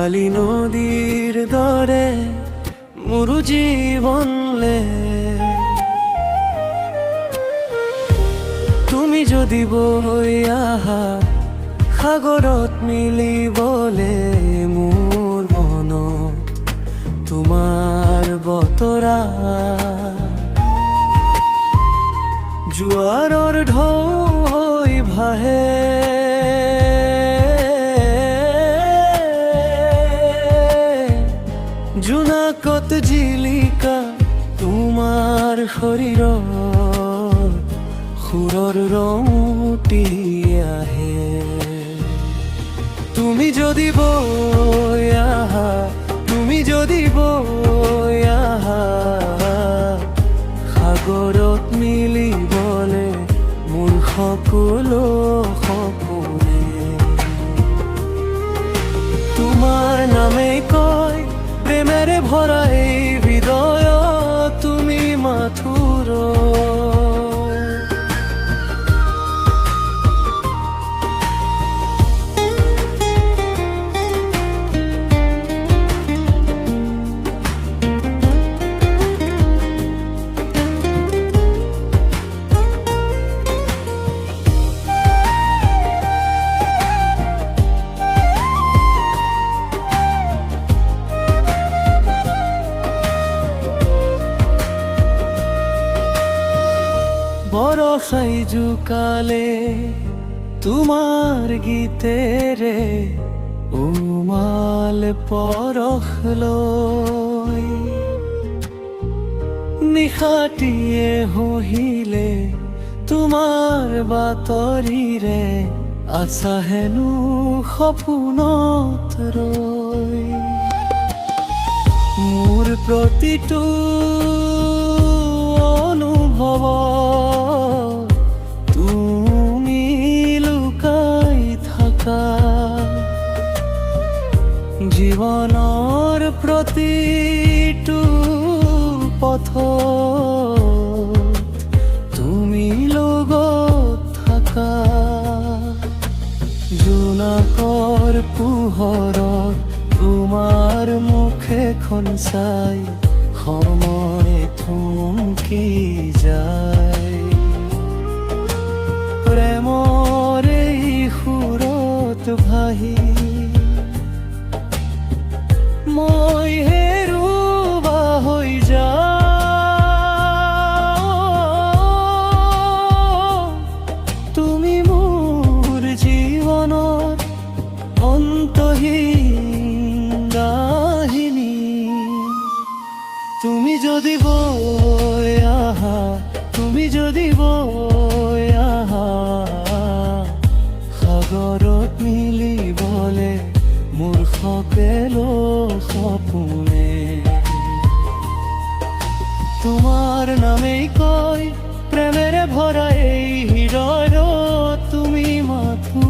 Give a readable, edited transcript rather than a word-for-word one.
খালি নদীর দরে মোর জীবনলে তুমি যদি বইয়া সাগৰত মিলিবলে মোৰ মন তোমাৰ বতৰা জোৱাৰৰ ঢৌ হৈ ভাহে জোনাকত জিলিকা তোমাৰ শৰীৰত সুৰৰ ৰং উটি আহে তুমি যদি বৈ আহা তুমি যদি বৈ আহা সাগৰত মিলিবলে মোৰ সকলো সপোনে তোমাৰ নামেই কয় প্ৰেমেৰে ভৰা এই হৃদয় তুমি মাথোৰ বৰষাই জোকালে তোমাৰ গীতেৰে উমাল পৰশ লৈ নিশাটিয়ে হহিলে তোমাৰ বাতৰিৰে আছা হেনো সপোনত ৰৈ মোৰ প্ৰতিটো অনুভৱ তুমি লুকাই থাকা জীৱনৰ প্ৰতিটো পথত তুমি লগত থাকা জোনাকৰ পোহৰত তোমাৰ মুখখন চাই সময় থমকি যায় প্ৰেমৰ এই সুৰত ভাহি মই হেৰুৱা হৈ যাওঁ তুমি মোৰ জীৱনৰ অন্তহীন কাহিনী তুমি যদি বৈ আহা তুমি যদি বৈ আহা সাগৰত মিলিবলে মোৰ সকলো সপোনে তোমাৰ নামেই কয় প্ৰেমেৰে ভৰা এই হৃদয় তুমি মাথো